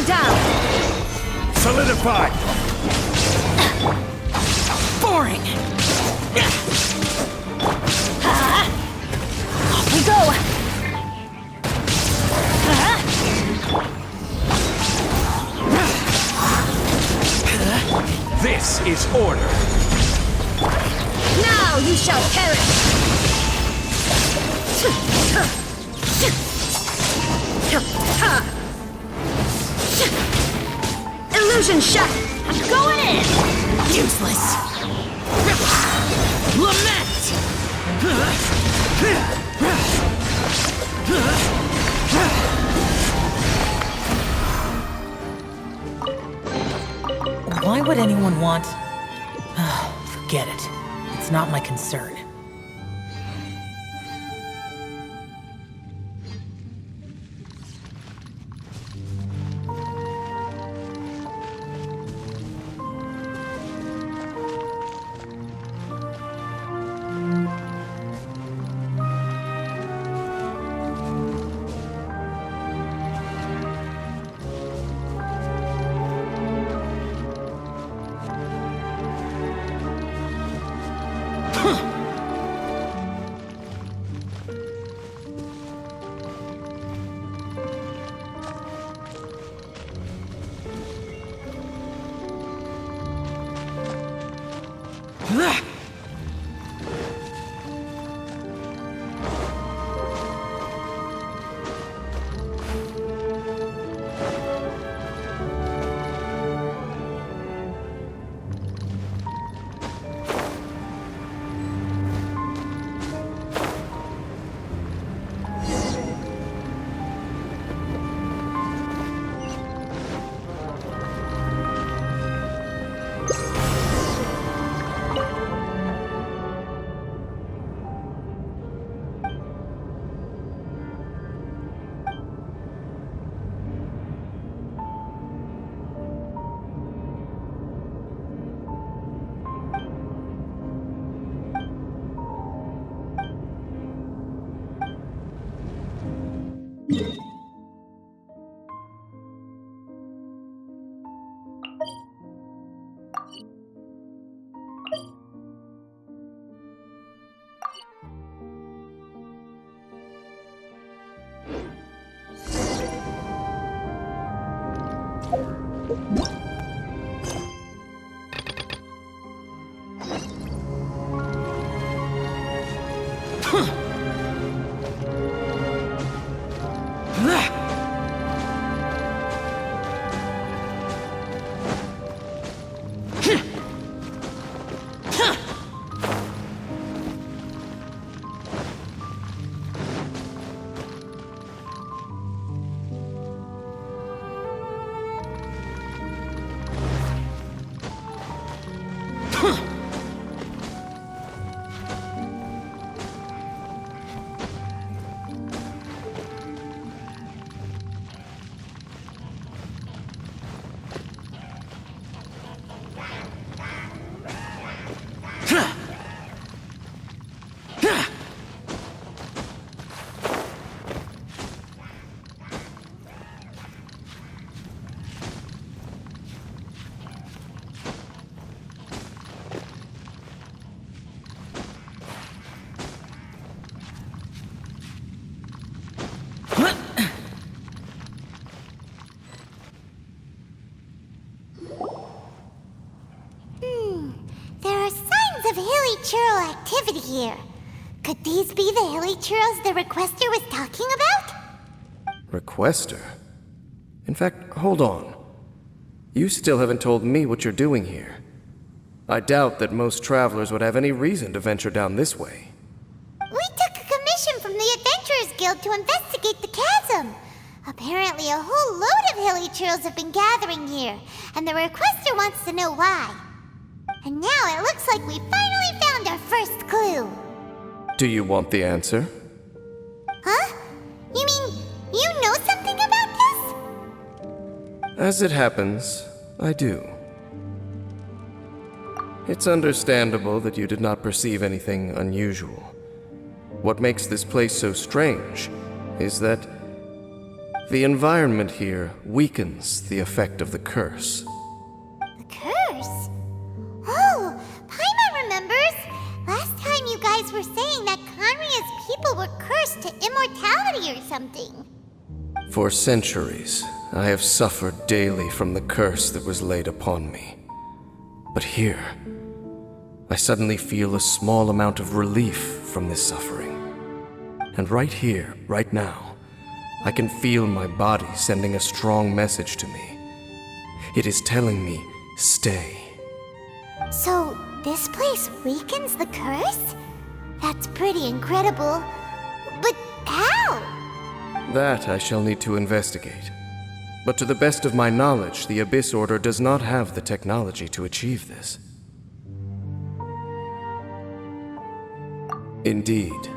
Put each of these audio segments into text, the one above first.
down! Solidify! Boring! Off we go! This is order! Now you shall perish! Illusion shut! I'm going in! Useless! Lament! Why would anyone want... Forget it. It's not my concern. Churl activity here. Could these be the hilly churls the requester was talking about? Requester? In fact, hold on. You still haven't told me what you're doing here. I doubt that most travelers would have any reason to venture down this way. We took a commission from the Adventurers Guild to investigate the chasm. Apparently a whole load of hilly churls have been gathering here, and the requester wants to know why. And now it looks like we finally found our first clue. Do you want the answer? Huh? You mean you know something about this? As it happens, I do. It's understandable that you did not perceive anything unusual. What makes this place so strange is that The environment here weakens the effect of the curse. The curse? Oh, Paimon remembers! Last time you guys were saying that Conria's people were cursed to immortality or something. For centuries, I have suffered daily from the curse that was laid upon me. But here, I suddenly feel a small amount of relief from this suffering. And right here, right now, I can feel my body sending a strong message to me. It is telling me, stay. So, this place weakens the curse? That's pretty incredible. But how? That I shall need to investigate. But to the best of my knowledge, the Abyss Order does not have the technology to achieve this. Indeed.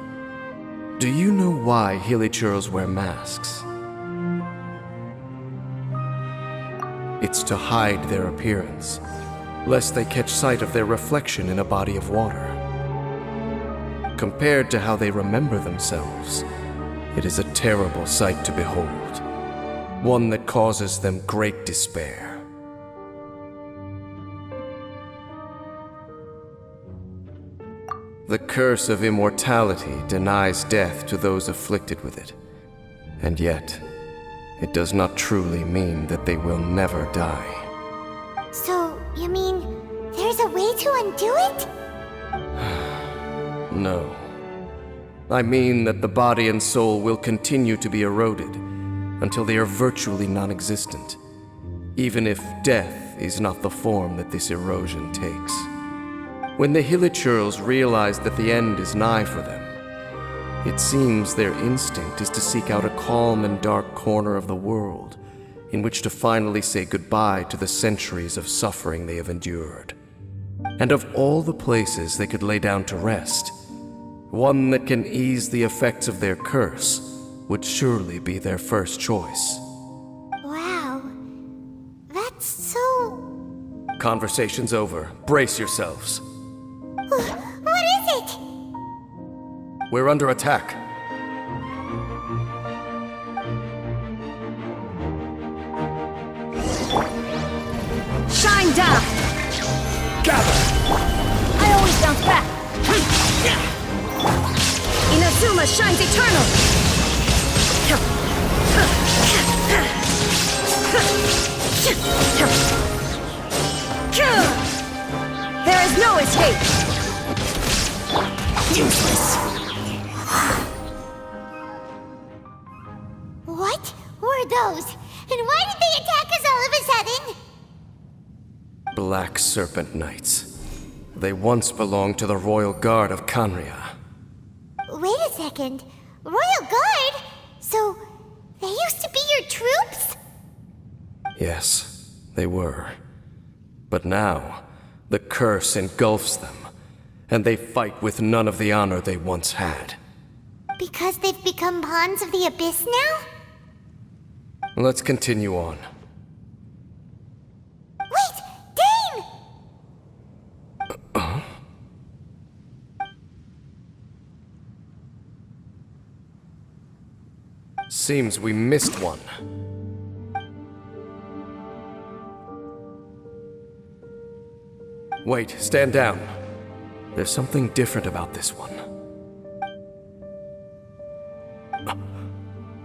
Do you know why hilichurls wear masks? It's to hide their appearance, lest they catch sight of their reflection in a body of water. Compared to how they remember themselves, it is a terrible sight to behold, one that causes them great despair. The curse of immortality denies death to those afflicted with it, and yet, it does not truly mean that they will never die. So, you mean there's a way to undo it? No. I mean that the body and soul will continue to be eroded until they are virtually non-existent, even if death is not the form that this erosion takes. When the hilichurls realize that the end is nigh for them, it seems their instinct is to seek out a calm and dark corner of the world in which to finally say goodbye to the centuries of suffering they have endured. And of all the places they could lay down to rest, one that can ease the effects of their curse would surely be their first choice. Wow. That's so... Conversation's over. Brace yourselves. What is it? We're under attack. Shine down! Gather! I always bounce back! Inazuma shines eternal! There is no escape! Useless! What were those? And why did they attack us all of a sudden? Black Serpent Knights. They once belonged to the Royal Guard of Conria. Wait a second. Royal Guard? So, they used to be your troops? Yes, they were. But now, the curse engulfs them, and they fight with none of the honor they once had. Because they've become pawns of the Abyss now? Let's continue on. Wait! Dane! Seems we missed one. Wait, stand down. There's something different about this one.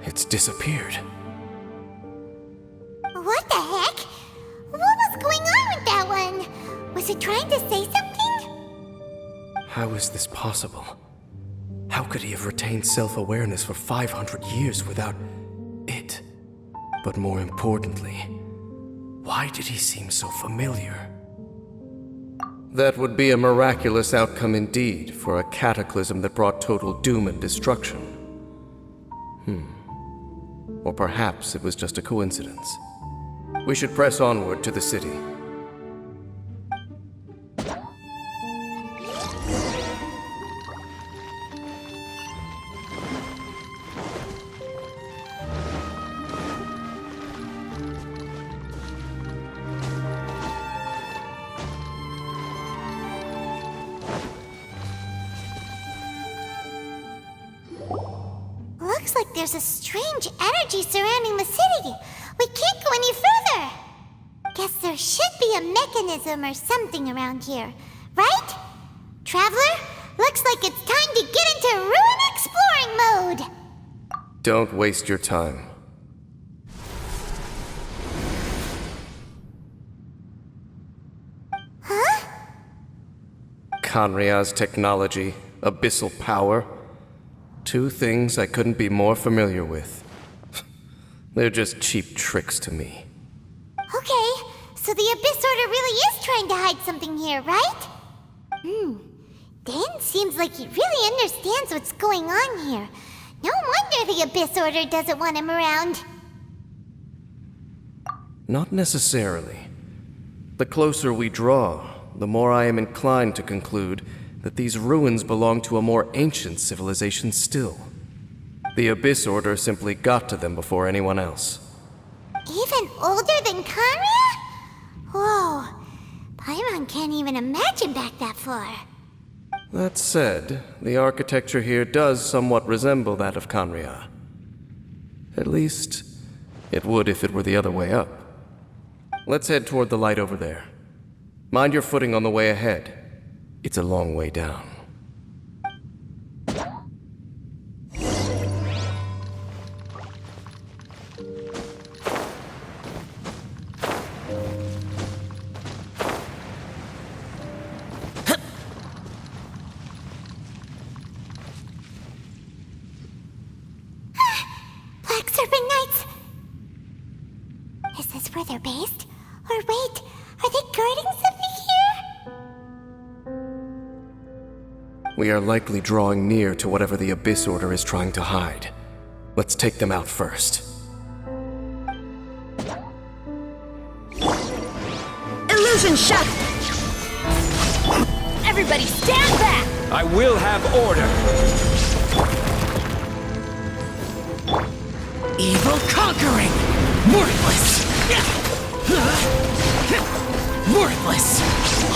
It's disappeared. What the heck? What was going on with that one? Was it trying to say something? How is this possible? How could he have retained self-awareness for 500 years without it? But more importantly, why did he seem so familiar? That would be a miraculous outcome indeed for a cataclysm that brought total doom and destruction. Or perhaps it was just a coincidence. We should press onward to the city. Look Looks like there's a strange energy surrounding the city. We can't go any further. Guess there should be a mechanism or something around here, right? Traveler, looks like it's time to get into ruin exploring mode. Don't waste your time. Huh? Kanria's technology, abyssal power. Two things I couldn't be more familiar with. They're just cheap tricks to me. Okay, so the Abyss Order really is trying to hide something here, right? Dan seems like he really understands what's going on here. No wonder the Abyss Order doesn't want him around. Not necessarily. The closer we draw, the more I am inclined to conclude that these ruins belong to a more ancient civilization still. The Abyss Order simply got to them before anyone else. Even older than Kanria? Whoa, Paimon can't even imagine back that far. That said, the architecture here does somewhat resemble that of Kanria. At least, it would if it were the other way up. Let's head toward the light over there. Mind your footing on the way ahead. It's a long way down. Black Serpent Knights! Is this where they're based? Or wait, are they guarding something here? We are likely drawing near to whatever the Abyss Order is trying to hide. Let's take them out first. Illusion shot! Everybody stand back! I will have order. Evil conquering! Worthless! Worthless!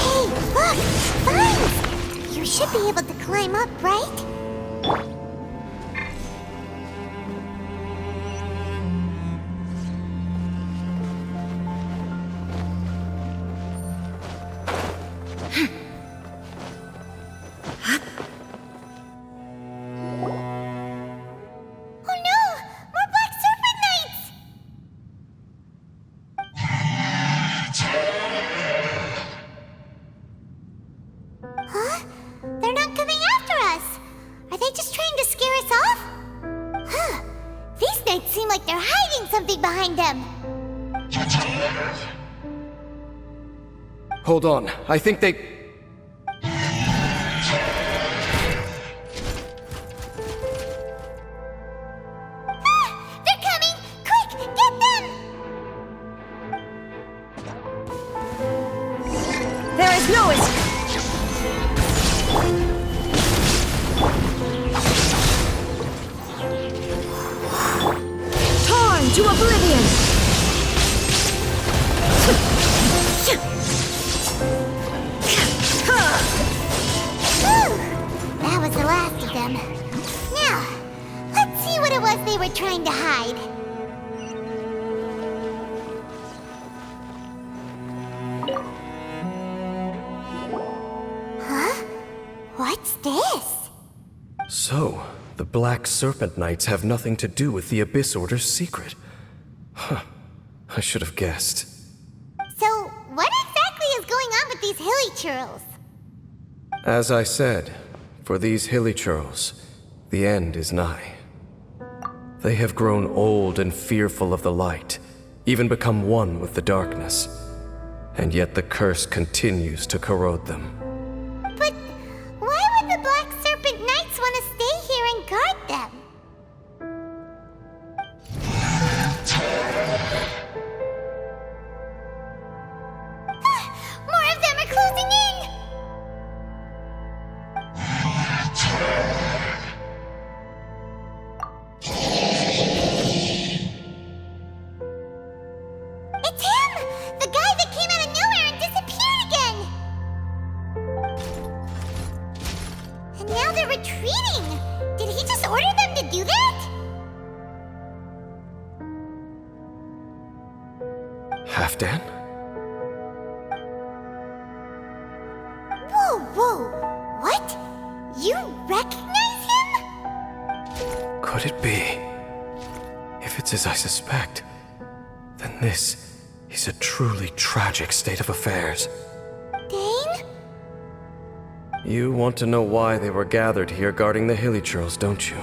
Hey, look! Vines! You should be able to climb up, right? Oh no! More Black Serpent Knights! Huh? They're not coming after us! Are they just trying to scare us off? Huh. These knights seem like they're hiding something behind them. Hold on, I think they... Ah! They're coming! Quick, get them! There is no escape! Torn to oblivion! Whew! That was the last of them. Now, let's see what it was they were trying to hide. Huh? What's this? So, the Black Serpent Knights have nothing to do with the Abyss Order's secret. Huh. I should have guessed. So, what exactly is going on with these hilly churls? As I said, for these hilly churls, the end is nigh. They have grown old and fearful of the light, even become one with the darkness. And yet the curse continues to corrode them. But why would the Black Serpent Knights want to stay here and guard them? Ah, more of them are closing in! It's him! The guy that came out of nowhere and disappeared again! And now they're retreating! Did he just order them to do that? Halfdan? Whoa! What? You recognize him? Could it be? If it's as I suspect, then this is a truly tragic state of affairs. Dane? You want to know why they were gathered here guarding the hilly churls, don't you?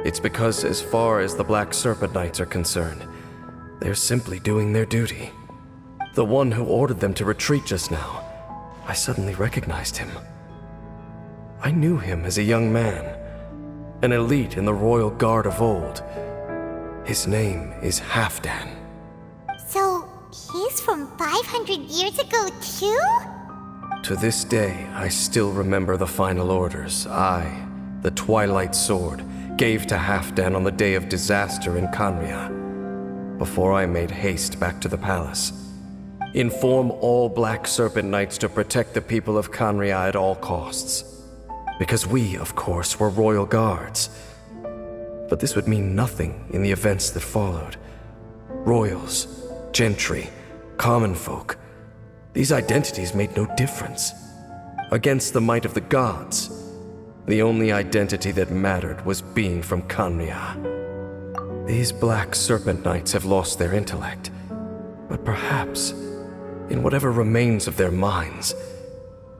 It's because as far as the Black Serpent Knights are concerned, they're simply doing their duty. The one who ordered them to retreat just now, I suddenly recognized him. I knew him as a young man, an elite in the royal guard of old. His name is Halfdan. So, he's from 500 years ago too? To this day, I still remember the final orders I, the Twilight Sword, gave to Halfdan on the day of disaster in Khaenri'ah, before I made haste back to the palace. Inform all Black Serpent Knights to protect the people of Khaenri'ah at all costs. Because we, of course, were royal guards. But this would mean nothing in the events that followed. Royals, gentry, common folk, these identities made no difference. Against the might of the gods, the only identity that mattered was being from Khaenri'ah. These Black Serpent Knights have lost their intellect, but perhaps, in whatever remains of their minds,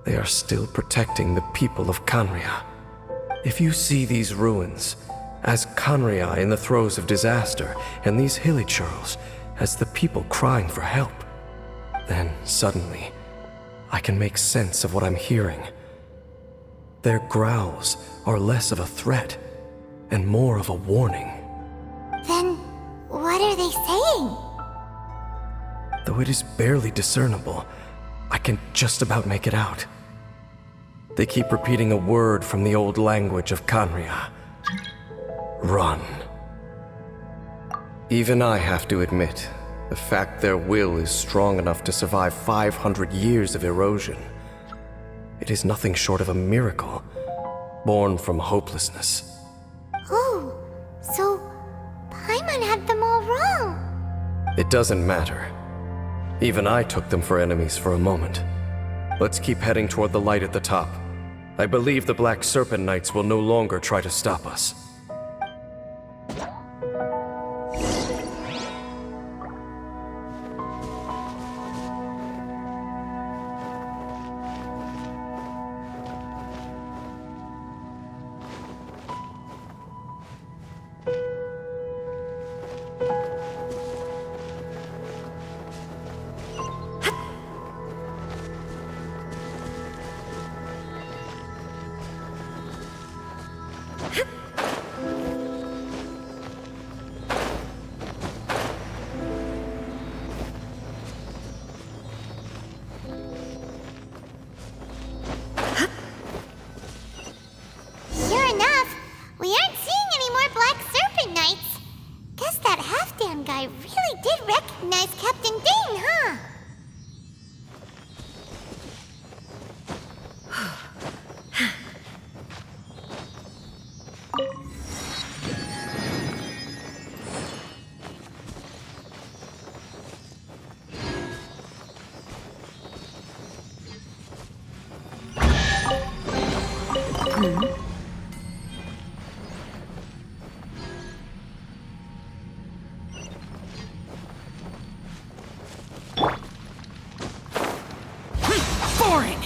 they are still protecting the people of Khaenri'ah. If you see these ruins as Khaenri'ah in the throes of disaster, and these hilly churls as the people crying for help, then suddenly I can make sense of what I'm hearing. Their growls are less of a threat and more of a warning. Then, what are they saying? Though it is barely discernible, I can just about make it out. They keep repeating a word from the old language of Khaenri'ah. Run. Even I have to admit, the fact their will is strong enough to survive 500 years of erosion. It is nothing short of a miracle, born from hopelessness. Oh, so Paimon had them all wrong. It doesn't matter. Even I took them for enemies for a moment. Let's keep heading toward the light at the top. I believe the Black Serpent Knights will no longer try to stop us. Sure enough, we aren't seeing any more Black Serpent Knights. Guess that Halfdan guy really did recognize Captain Dane, huh? Boring!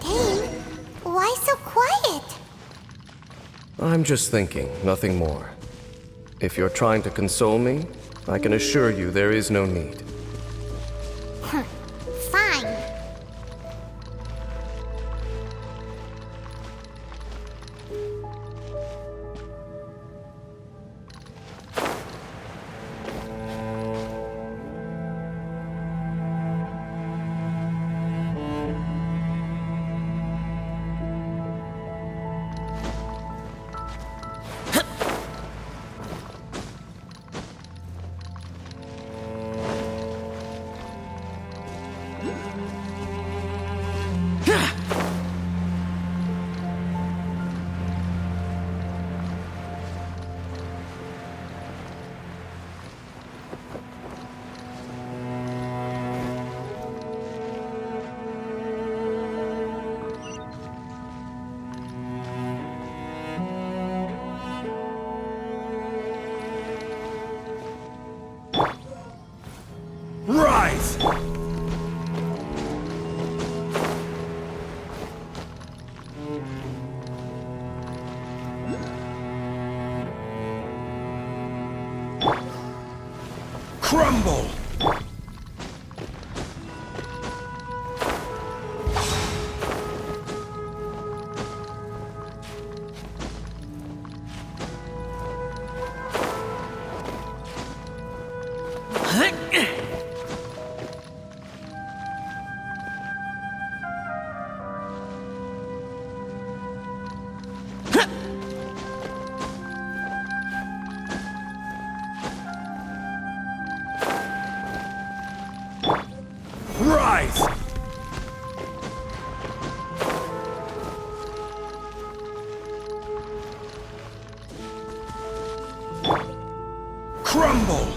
Dane, why so quiet? I'm just thinking, nothing more. If you're trying to console me, I can assure you there is no need. Fine. Crumble! Rise! Crumble!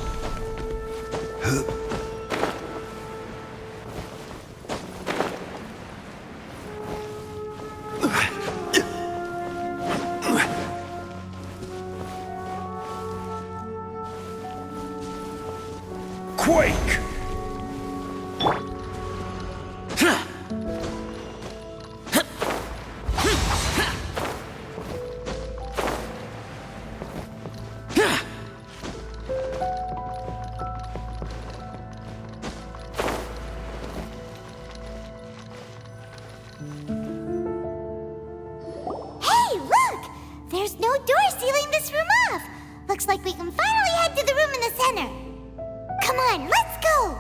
Quake! Hey, look! There's no door sealing this room off. Looks like we can finally head to the room in the center. Come on, let's go!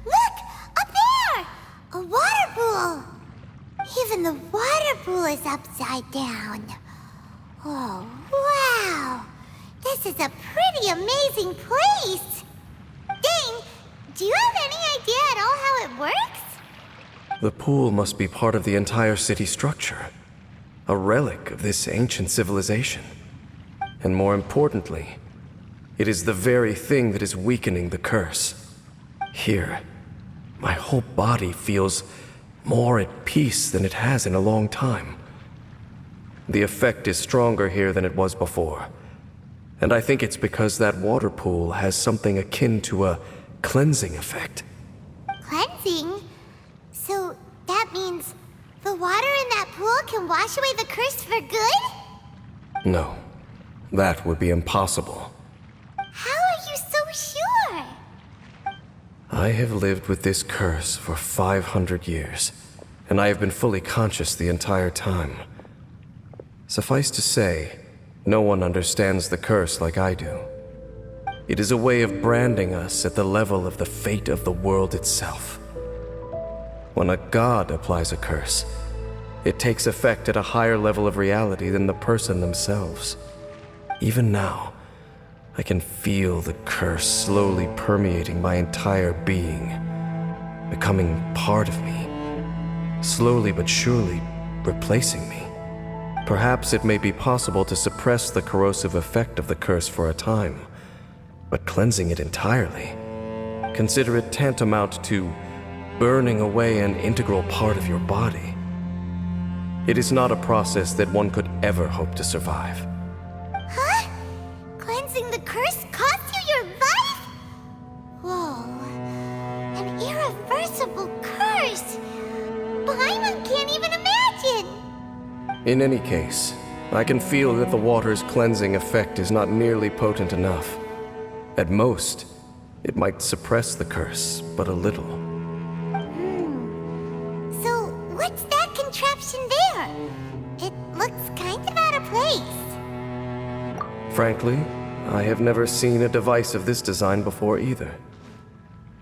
Look! Up there! A water pool! Even the water pool is upside down. Oh, wow! This is a pretty amazing place! Dane, do you have any idea at all how it works? The pool must be part of the entire city structure, a relic of this ancient civilization. And more importantly, it is the very thing that is weakening the curse. Here, my whole body feels more at peace than it has in a long time. The effect is stronger here than it was before. And I think it's because that water pool has something akin to a cleansing effect. Cleansing? So that means the water in that pool can wash away the curse for good? No, that would be impossible. How are you so sure? I have lived with this curse for 500 years, and I have been fully conscious the entire time. Suffice to say, no one understands the curse like I do. It is a way of branding us at the level of the fate of the world itself. When a god applies a curse, it takes effect at a higher level of reality than the person themselves. Even now, I can feel the curse slowly permeating my entire being, becoming part of me, slowly but surely replacing me. Perhaps it may be possible to suppress the corrosive effect of the curse for a time, but cleansing it entirely, consider it tantamount to burning away an integral part of your body. It is not a process that one could ever hope to survive. Huh? Cleansing the curse cost you your life? Whoa. An irreversible curse. Paimon can't even imagine. In any case, I can feel that the water's cleansing effect is not nearly potent enough. At most, it might suppress the curse, but a little. So, what's that contraption there? It looks kind of out of place. Frankly, I have never seen a device of this design before either.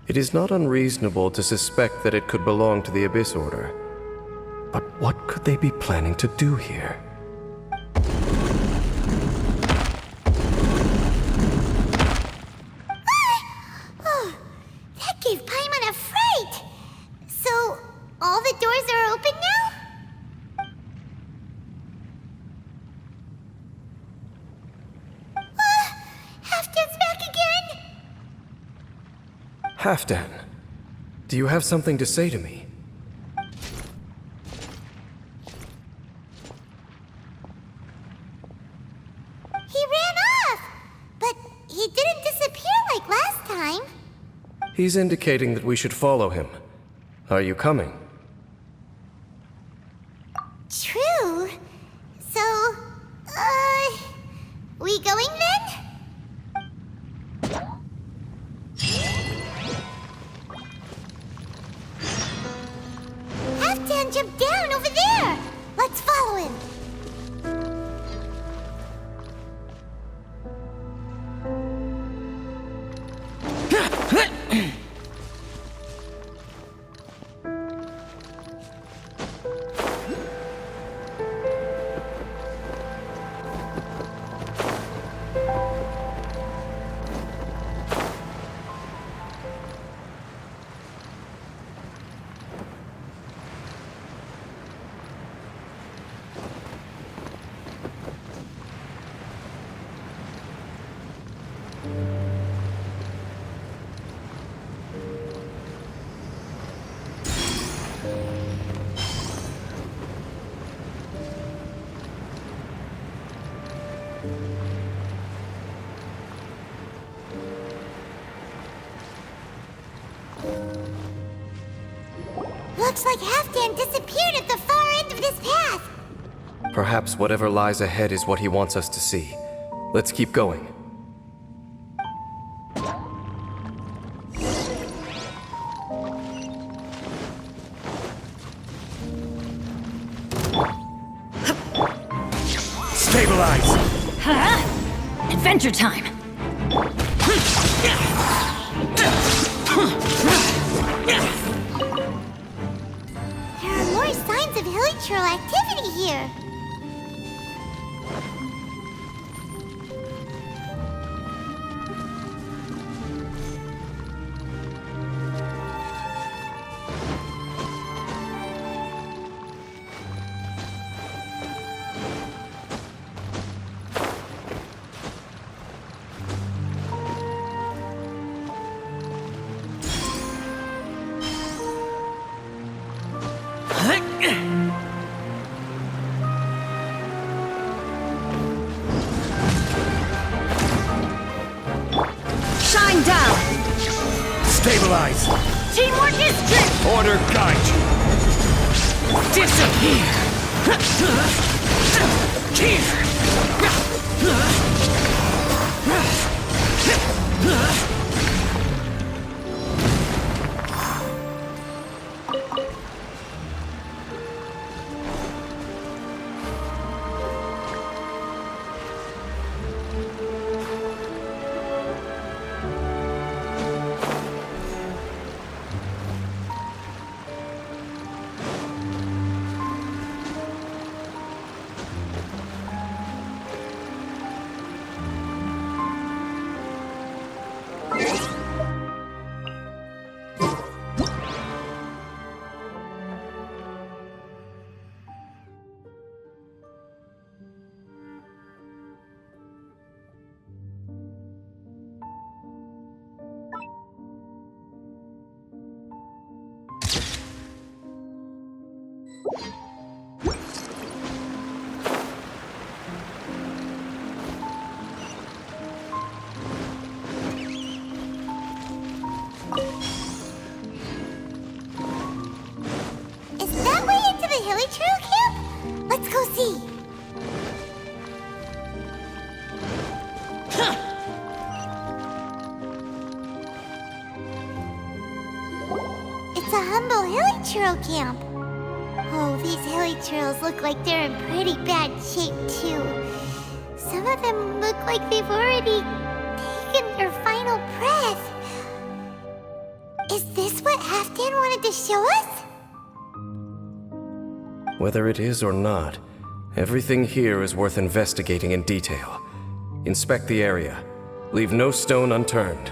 It is not unreasonable to suspect that it could belong to the Abyss Order. But what could they be planning to do here? Oh, that gave Paimon a fright! So, all the doors are open now? Halfdan's back again! Halfdan, do you have something to say to me? He ran off! But he didn't disappear like last time. He's indicating that we should follow him. Are you coming? True. So, we going then? Halfdan jumped down over there! Let's follow him! Looks like Halfdan disappeared at the far end of this path. Perhaps whatever lies ahead is what he wants us to see. Let's keep going. Stabilize! Huh? Adventure time! There are more signs of hilichurl activity here. Shine down! Stabilize! Teamwork is strength! Order guide you! Disappear! Is that way into the hilichurl camp? Let's go see. Churl camp. Oh, these hilly churls look like they're in pretty bad shape, too. Some of them look like they've already taken their final breath. Is this what Halfdan wanted to show us? Whether it is or not, everything here is worth investigating in detail. Inspect the area. Leave no stone unturned.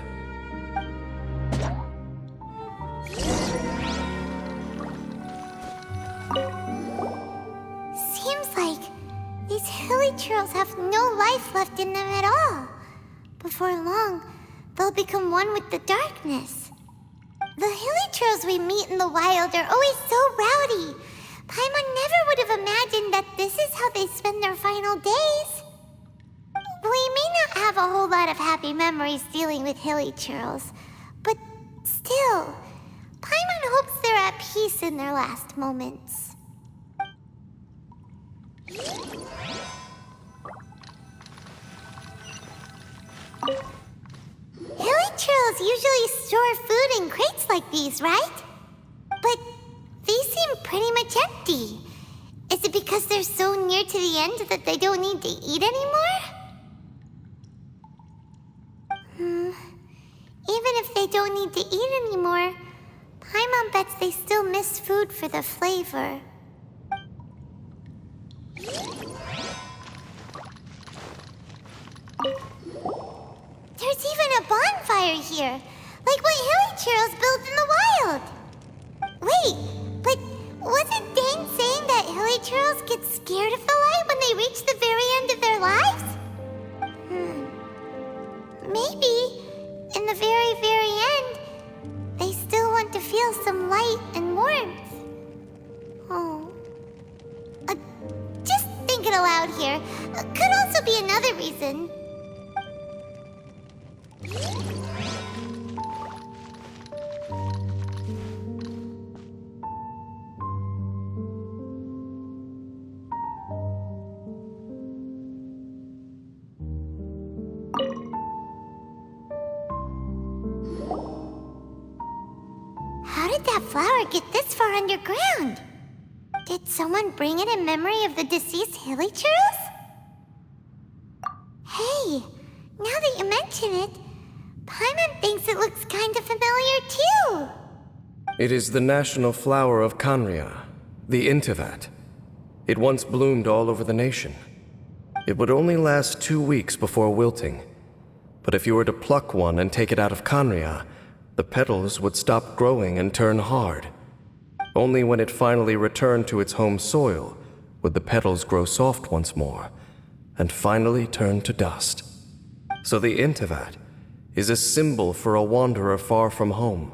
Seems like these hilly churls have no life left in them at all. Before long, they'll become one with the darkness. The hilly churls we meet in the wild are always so rowdy. Paimon never would have imagined that this is how they spend their final days. We may not have a whole lot of happy memories dealing with hilly churls, but still, Paimon hopes they're at peace in their last moments. Hilly churls usually store food in crates like these, right? But these seem pretty much empty. Is it because they're so near to the end that they don't need to eat anymore? Even if they don't need to eat anymore, Paimon bets they still miss food for the flavor. There's even a bonfire here, like what hilly churls build in the wild. Wait, but wasn't Dane saying that hilly churls get scared of the light when they reach the very end of their lives? Maybe, in the very, very end, they still want to feel some light and warmth. Oh. Just thinking aloud here. Could also be another reason. How did that flower get this far underground? Did someone bring it in memory of the deceased hilly churls? Hey, now that you mention it, Paimon thinks it looks kind of familiar too. It is the national flower of Kanria, the Intivat. It once bloomed all over the nation. It would only last 2 weeks before wilting. But if you were to pluck one and take it out of Kanria, the petals would stop growing and turn hard. Only when it finally returned to its home soil would the petals grow soft once more, and finally turn to dust. So the Intivat is a symbol for a wanderer far from home,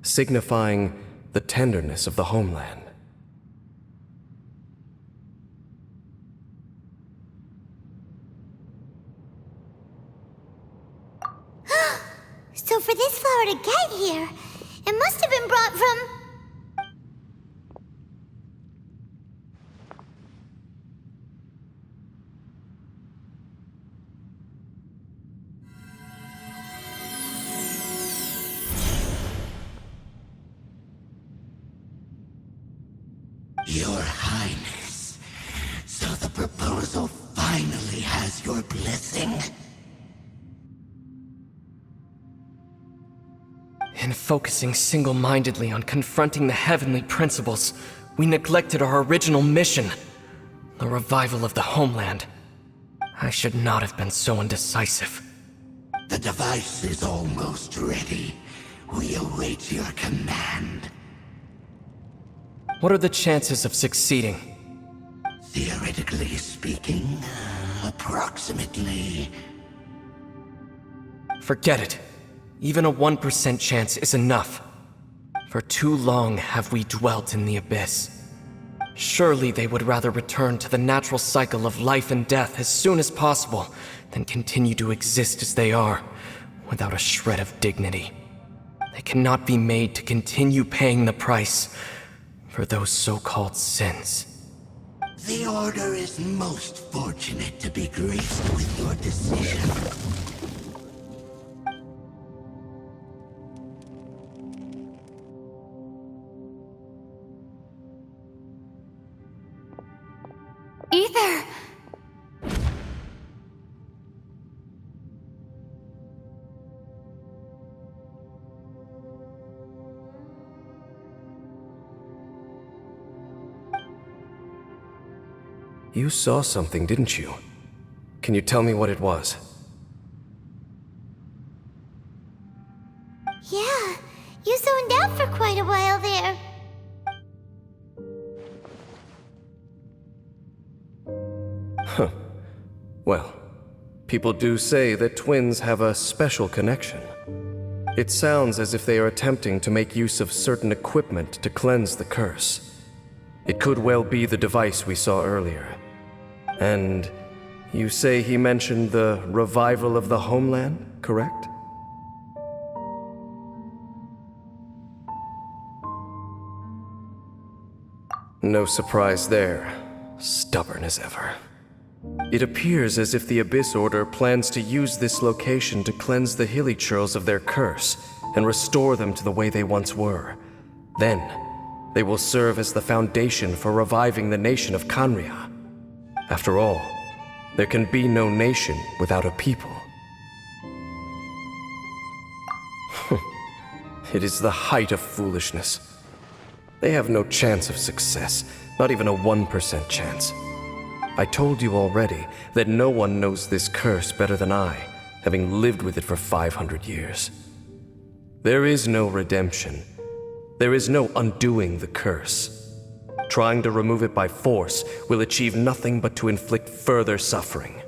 signifying the tenderness of the homeland. So for this flower to get here, it must have been brought from... Your Highness, so the proposal finally has your blessing? In focusing single-mindedly on confronting the heavenly principles, we neglected our original mission, the revival of the homeland. I should not have been so indecisive. The device is almost ready. We await your command. What are the chances of succeeding? Theoretically speaking, approximately. Forget it. Even a 1% chance is enough. For too long have we dwelt in the abyss. Surely they would rather return to the natural cycle of life and death as soon as possible than continue to exist as they are, without a shred of dignity. They cannot be made to continue paying the price for those so-called sins. The Order is most fortunate to be graced with your decision. Ether! You saw something, didn't you? Can you tell me what it was? Yeah, you zoned out for quite a while there. Well, people do say that twins have a special connection. It sounds as if they are attempting to make use of certain equipment to cleanse the curse. It could well be the device we saw earlier. And you say he mentioned the revival of the homeland, correct? No surprise there. Stubborn as ever. It appears as if the Abyss Order plans to use this location to cleanse the Hilichurls of their curse and restore them to the way they once were. Then, they will serve as the foundation for reviving the nation of Khaenri'ah. After all, there can be no nation without a people. It is the height of foolishness. They have no chance of success, not even a 1% chance. I told you already that no one knows this curse better than I, having lived with it for 500 years. There is no redemption. There is no undoing the curse. Trying to remove it by force will achieve nothing but to inflict further suffering.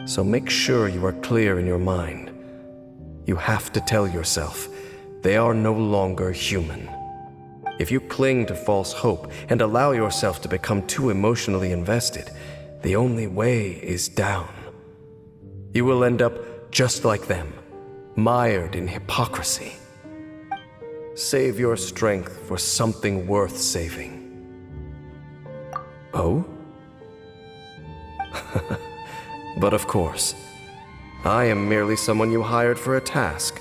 So make sure you are clear in your mind. You have to tell yourself, they are no longer human. If you cling to false hope and allow yourself to become too emotionally invested, the only way is down. You will end up just like them, mired in hypocrisy. Save your strength for something worth saving. Oh? But of course, I am merely someone you hired for a task,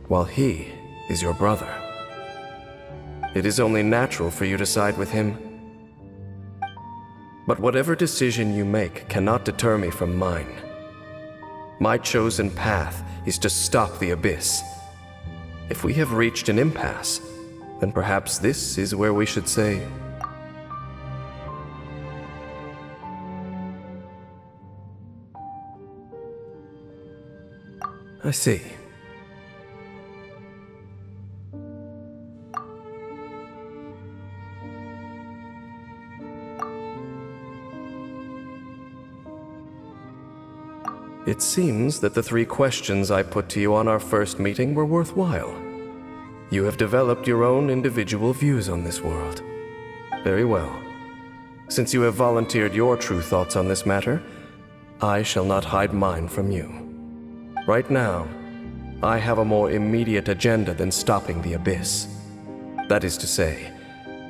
while he is your brother. It is only natural for you to side with him. But whatever decision you make cannot deter me from mine. My chosen path is to stop the Abyss. If we have reached an impasse, then perhaps this is where we should say... I see. It seems that the 3 questions I put to you on our first meeting were worthwhile. You have developed your own individual views on this world. Very well. Since you have volunteered your true thoughts on this matter, I shall not hide mine from you. Right now, I have a more immediate agenda than stopping the Abyss. That is to say,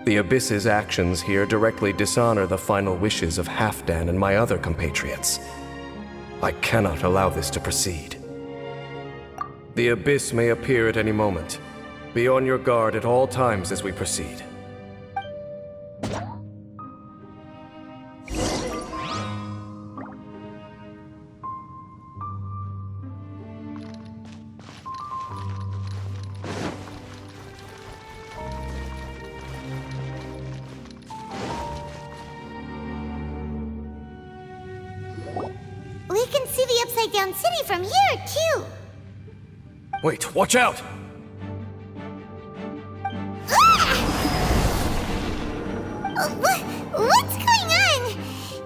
the Abyss's actions here directly dishonor the final wishes of Halfdan and my other compatriots. I cannot allow this to proceed. The Abyss may appear at any moment. Be on your guard at all times as we proceed. We can see the Upside Down City from here, too. Wait, watch out! What's going on?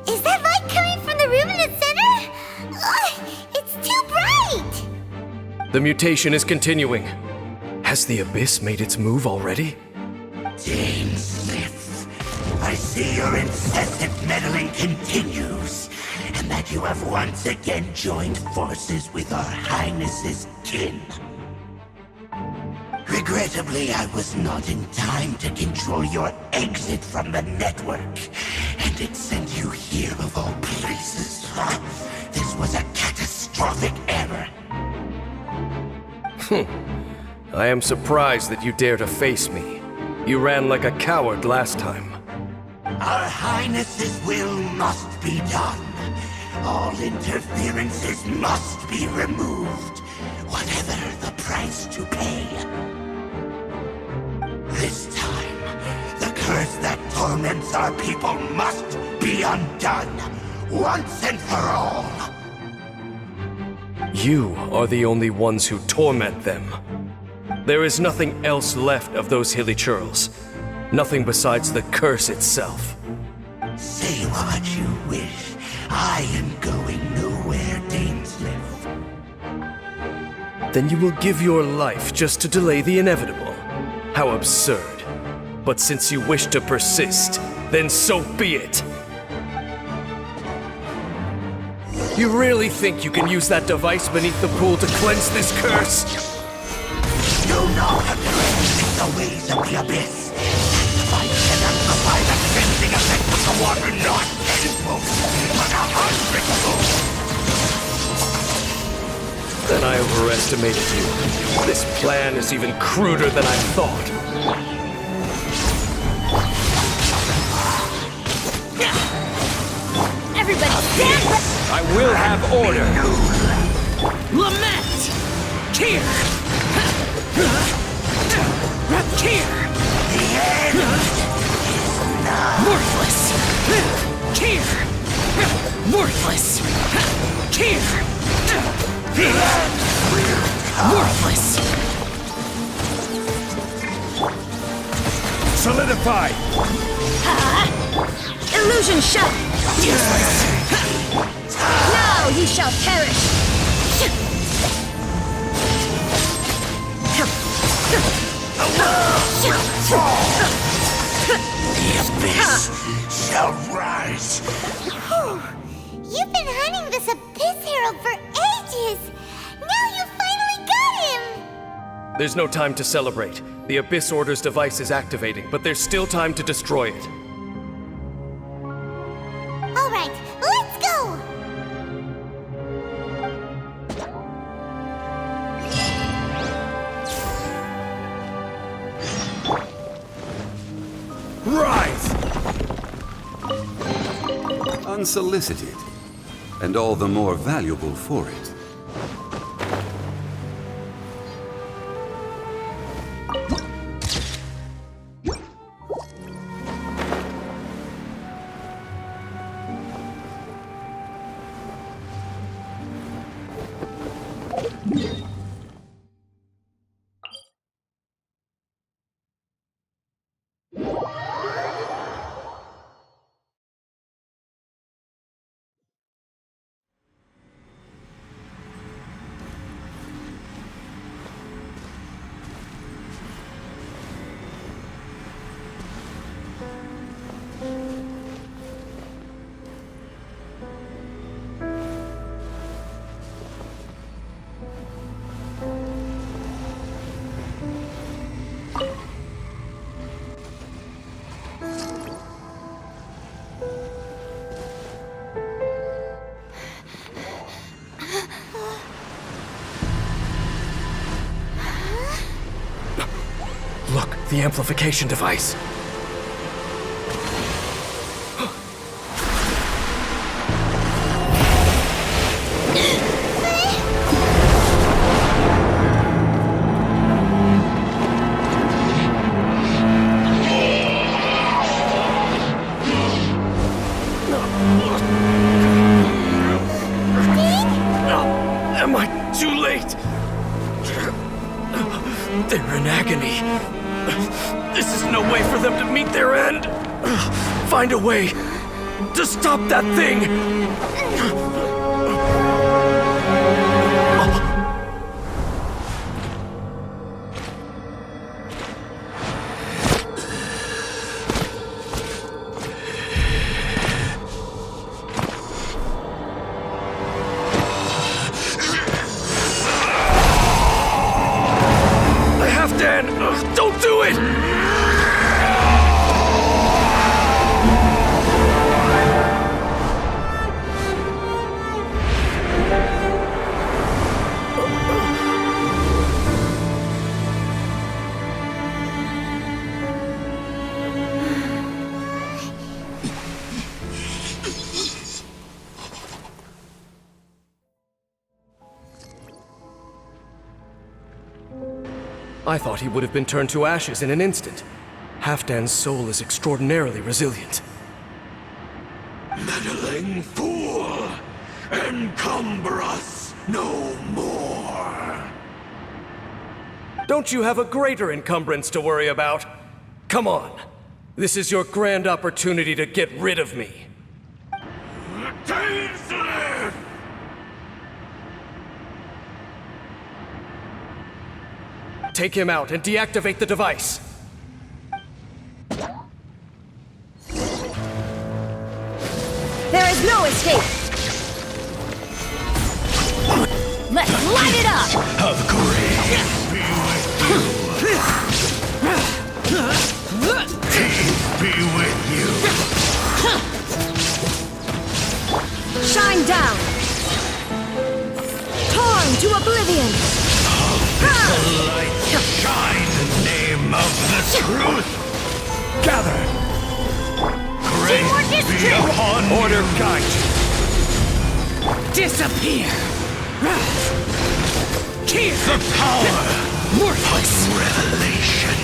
Is that light coming from the room in the center? It's too bright! The mutation is continuing. Has the Abyss made its move already? Dame Smith, I see your incessant meddling continues, and that you have once again joined forces with our Highness's kin. Regrettably, I was not in time to control your exit from the network, and it sent you here of all places. This was a catastrophic error. I am surprised that you dare to face me. You ran like a coward last time. Our Highnesses' will must be done. All interferences must be removed, whatever the price to pay. This time, the curse that torments our people must be undone, once and for all. You are the only ones who torment them. There is nothing else left of those hilly churls. Nothing besides the curse itself. Say what you wish. I am going nowhere, Dainsleif. Then you will give your life just to delay the inevitable. How absurd. But since you wish to persist, then so be it. You really think you can use that device beneath the pool to cleanse this curse? Do not underestimate the ways of the abyss. Sanctify and amplify the cleansing effect of the water not tenfold, but 100-fold. Then I overestimated you. This plan is even cruder than I thought. Everybody stand up! I will have order. Lament! Here! Here! The end is nigh. Worthless! Here! Worthless! Here! The end will come. Worthless! Solidify. Illusion shut! Useless! Now you shall perish! The abyss shall rise. You've been hunting this Abyss Herald for ages! Now you finally got him! There's no time to celebrate. The Abyss Order's device is activating, but there's still time to destroy it. Alright, let's go! Rise! Unsolicited, and all the more valuable for it. Look, the amplification device. Am I too late? They're in agony. This is no way for them to meet their end. Find a way to stop that thing. Dan, don't do it! I thought he would have been turned to ashes in an instant. Halfdan's soul is extraordinarily resilient. Meddling fool! Encumber us no more! Don't you have a greater encumbrance to worry about? Come on. This is your grand opportunity to get rid of me. Tasteless! Take him out and deactivate the device. There is no escape! Let's light it up! Of grace be with you! Shine down! Torn to oblivion! Light shine the name of the truth! Gather! Grace be upon Order guide you. Disappear! The power Worthless! of revelation!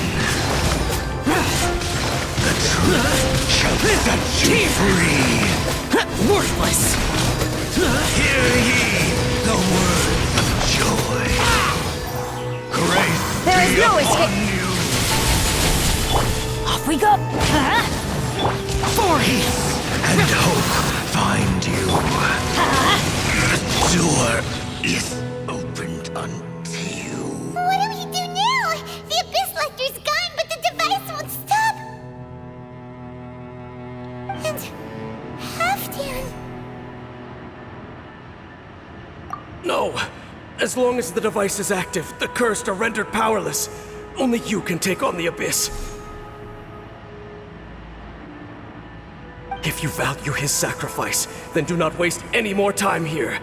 The truth shall set you free! Worthless! Hear ye the word of joy! Grace There is be no upon escape. you! Off we go! Peace and hope find you! The door is opened unto you! What do we do now? The Abyss Lecter's gone, but the device won't stop! And... Halfdan... No! As long as the device is active, the cursed are rendered powerless. Only you can take on the Abyss. If you value his sacrifice, then do not waste any more time here.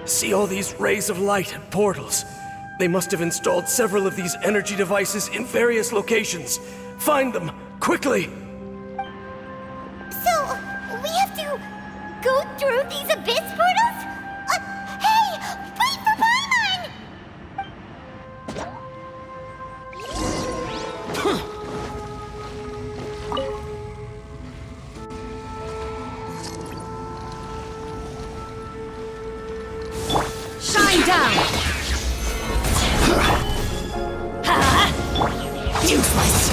See all these rays of light and portals? They must have installed several of these energy devices in various locations. Find them, quickly! So, we have to go through these Abyss portals? Hey! Wait for Paimon! Shine down! Useless!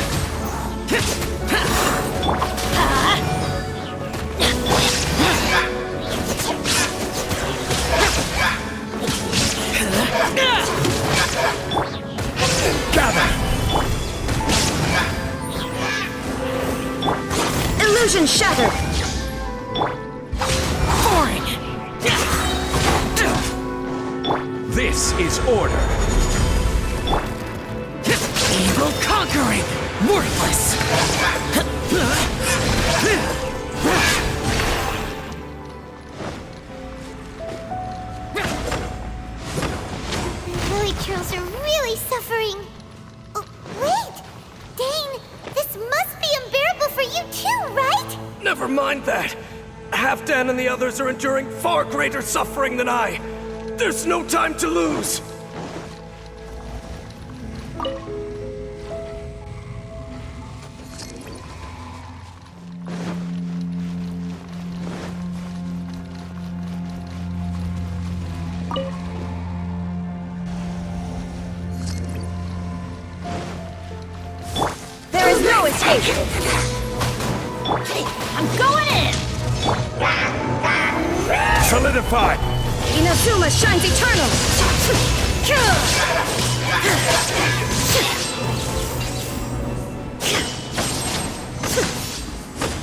Gather! Illusion shattered! Boring! This is order. Evil conquering! Worthless! The helichurls are really suffering. Oh, wait! Dane, this must be unbearable for you too, right? Never mind that. Halfdan and the others are enduring far greater suffering than I. There's no time to lose. There is no escape! I'm going in! Solidify! Inazuma shines eternal!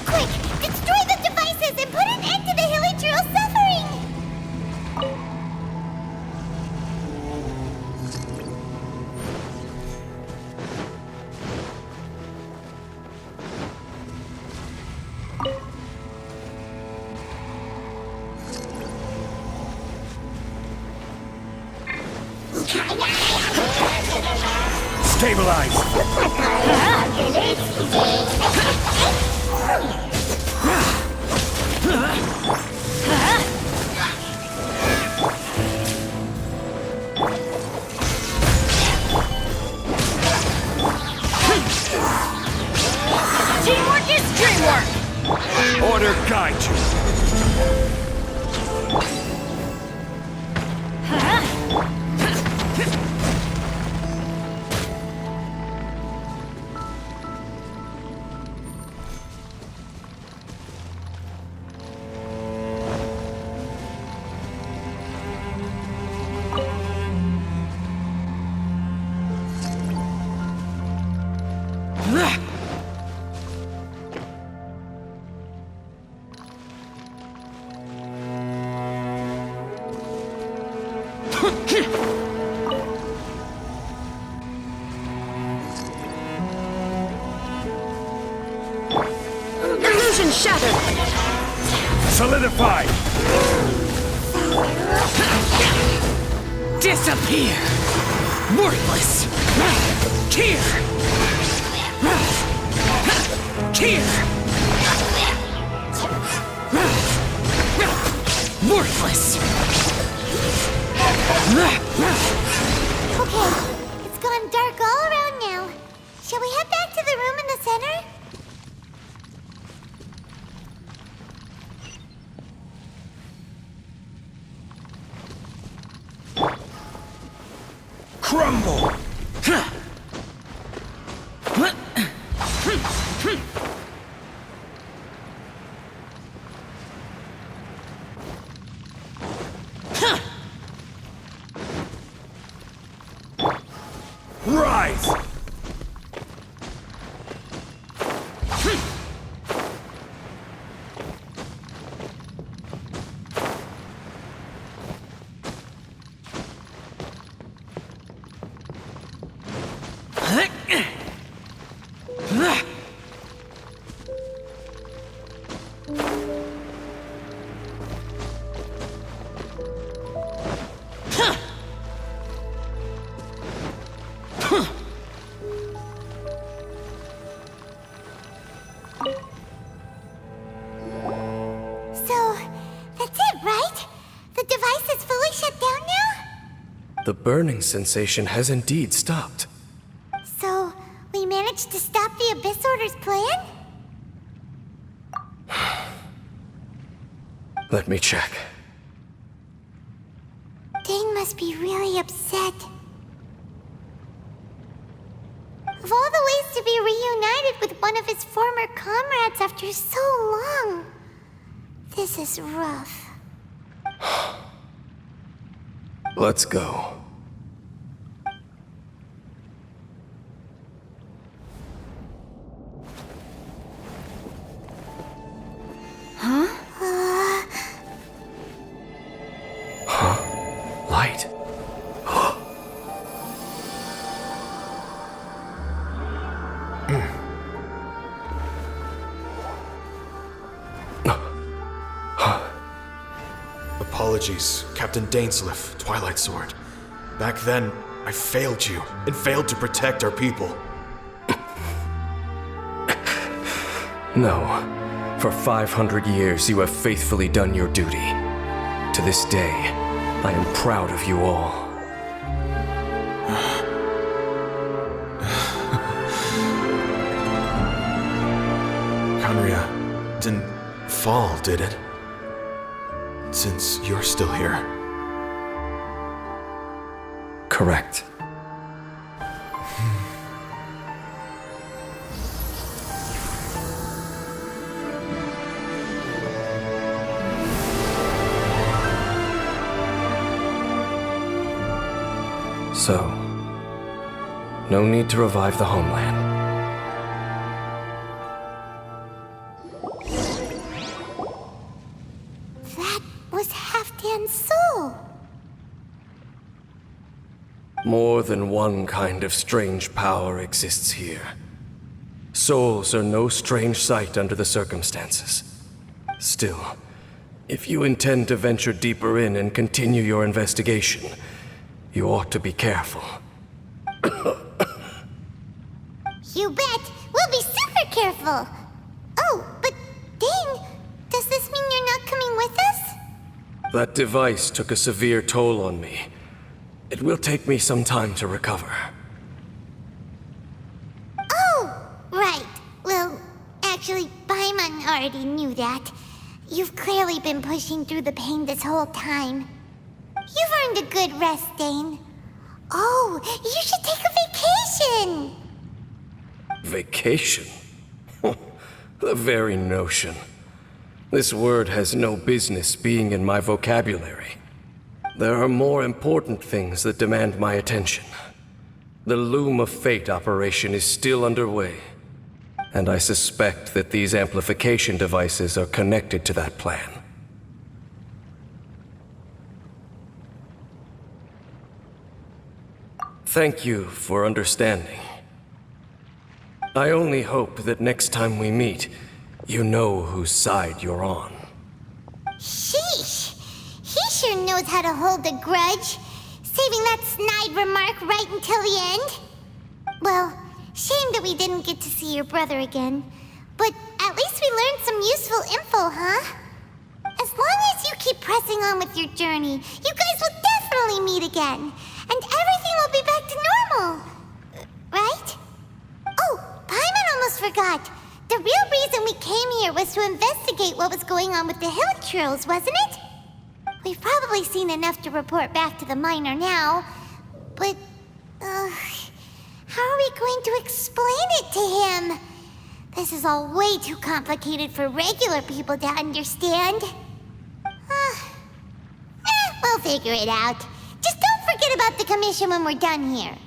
Quick! Destroy the devices and put an end to the helichurl suffering! Stabilize! guide you. Illusion shattered! Solidified! Disappear! Worthless! Here! Here! Worthless! Okay, it's gone dark all around now. Shall we head back to the room in the center? Crumble! Rise! So, that's it, right? The device is fully shut down now? The burning sensation has indeed stopped. So, we managed to stop the Abyss Order's plan? Let me check. Dane must be really upset. Of all the ways to be reunited with one of his former comrades after so long, this is rough. Let's go. Light. Apologies, Captain Dainsleif, Twilight Sword. Back then, I failed you, and failed to protect our people. No. For 500 years, you have faithfully done your duty. To this day, I am proud of you all. Conria didn't fall, did it? Since you're still here. Correct. So, no need to revive the homeland. That was Halfdan's soul. More than one kind of strange power exists here. Souls are no strange sight under the circumstances. Still, if you intend to venture deeper in and continue your investigation, you ought to be careful. You bet! We'll be super careful! Oh, but Dane, does this mean you're not coming with us? That device took a severe toll on me. It will take me some time to recover. Oh, right. Well, actually, Paimon already knew that. You've clearly been pushing through the pain this whole time. You've earned a good rest, Dane. Oh, you should take a vacation! Vacation? The very notion. This word has no business being in my vocabulary. There are more important things that demand my attention. The Loom of Fate operation is still underway, and I suspect that these amplification devices are connected to that plan. Thank you for understanding. I only hope that next time we meet, you know whose side you're on. Sheesh! He sure knows how to hold a grudge, saving that snide remark right until the end. Well, shame that we didn't get to see your brother again, but at least we learned some useful info, huh? As long as you keep pressing on with your journey, you guys will definitely meet again, and everything will be back to normal. Right? Oh, Paimon almost forgot. The real reason we came here was to investigate what was going on with the Hilichurls, wasn't it? We've probably seen enough to report back to the miner now, but, how are we going to explain it to him? This is all way too complicated for regular people to understand. We'll figure it out. Just don't forget about the commission when we're done here.